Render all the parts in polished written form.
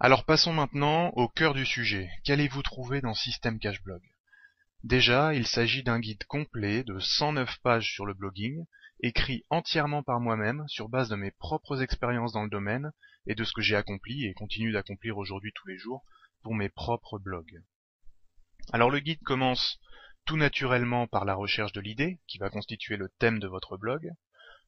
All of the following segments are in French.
Alors passons maintenant au cœur du sujet. Qu'allez-vous trouver dans Système Cache Blog? Déjà, il s'agit d'un guide complet de 109 pages sur le blogging, écrit entièrement par moi-même sur base de mes propres expériences dans le domaine et de ce que j'ai accompli et continue d'accomplir aujourd'hui tous les jours pour mes propres blogs. Alors le guide commence tout naturellement par la recherche de l'idée qui va constituer le thème de votre blog.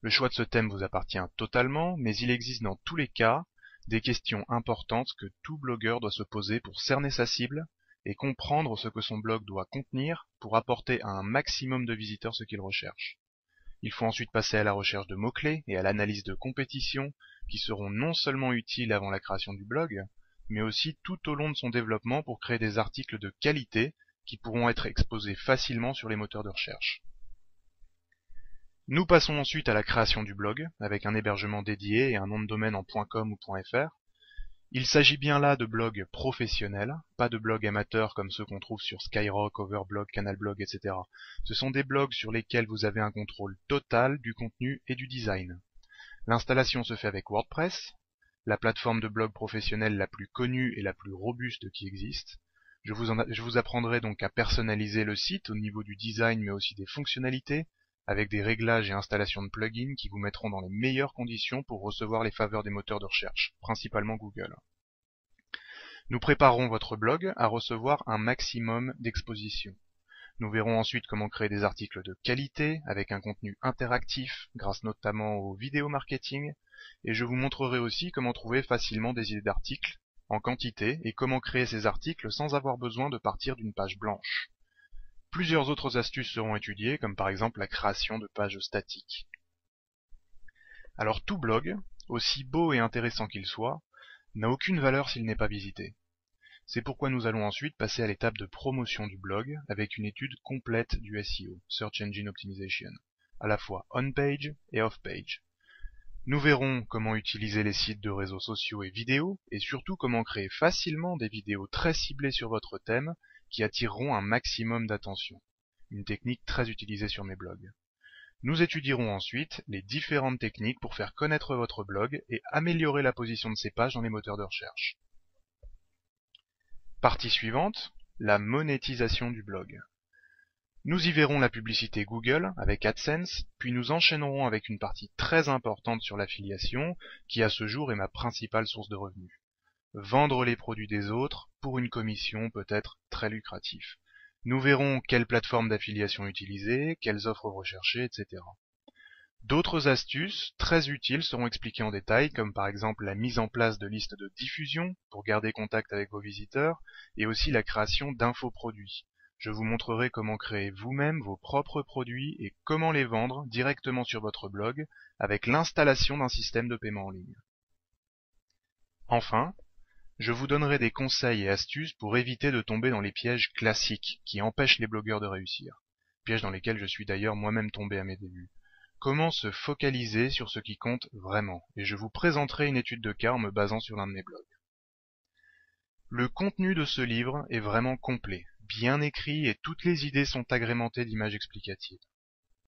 Le choix de ce thème vous appartient totalement, mais il existe dans tous les cas des questions importantes que tout blogueur doit se poser pour cerner sa cible et comprendre ce que son blog doit contenir pour apporter à un maximum de visiteurs ce qu'il recherche. Il faut ensuite passer à la recherche de mots-clés et à l'analyse de compétition qui seront non seulement utiles avant la création du blog, mais aussi tout au long de son développement pour créer des articles de qualité qui pourront être exposés facilement sur les moteurs de recherche. Nous passons ensuite à la création du blog, avec un hébergement dédié et un nom de domaine en .com ou .fr. Il s'agit bien là de blogs professionnels, pas de blogs amateurs comme ceux qu'on trouve sur Skyrock, Overblog, Canalblog, etc. Ce sont des blogs sur lesquels vous avez un contrôle total du contenu et du design. L'installation se fait avec WordPress, la plateforme de blog professionnelle la plus connue et la plus robuste qui existe. Je vous apprendrai donc à personnaliser le site au niveau du design mais aussi des fonctionnalités, avec des réglages et installations de plugins qui vous mettront dans les meilleures conditions pour recevoir les faveurs des moteurs de recherche, principalement Google. Nous préparerons votre blog à recevoir un maximum d'expositions. Nous verrons ensuite comment créer des articles de qualité avec un contenu interactif grâce notamment au vidéo marketing, et je vous montrerai aussi comment trouver facilement des idées d'articles en quantité et comment créer ces articles sans avoir besoin de partir d'une page blanche. Plusieurs autres astuces seront étudiées, comme par exemple la création de pages statiques. Alors tout blog, aussi beau et intéressant qu'il soit, n'a aucune valeur s'il n'est pas visité. C'est pourquoi nous allons ensuite passer à l'étape de promotion du blog avec une étude complète du SEO, Search Engine Optimization, à la fois on-page et off-page. Nous verrons comment utiliser les sites de réseaux sociaux et vidéos, et surtout comment créer facilement des vidéos très ciblées sur votre thème qui attireront un maximum d'attention, une technique très utilisée sur mes blogs. Nous étudierons ensuite les différentes techniques pour faire connaître votre blog et améliorer la position de ses pages dans les moteurs de recherche. Partie suivante, la monétisation du blog. Nous y verrons la publicité Google avec AdSense, puis nous enchaînerons avec une partie très importante sur l'affiliation, qui à ce jour est ma principale source de revenus. Vendre les produits des autres pour une commission peut être très lucratif. Nous verrons quelle plateforme d'affiliation utiliser, quelles offres rechercher, etc. D'autres astuces très utiles seront expliquées en détail, comme par exemple la mise en place de listes de diffusion pour garder contact avec vos visiteurs, et aussi la création d'infoproduits. Je vous montrerai comment créer vous-même vos propres produits et comment les vendre directement sur votre blog avec l'installation d'un système de paiement en ligne. Enfin, je vous donnerai des conseils et astuces pour éviter de tomber dans les pièges classiques qui empêchent les blogueurs de réussir, pièges dans lesquels je suis d'ailleurs moi-même tombé à mes débuts. Comment se focaliser sur ce qui compte vraiment, et je vous présenterai une étude de cas en me basant sur l'un de mes blogs. Le contenu de ce livre est vraiment complet, bien écrit et toutes les idées sont agrémentées d'images explicatives.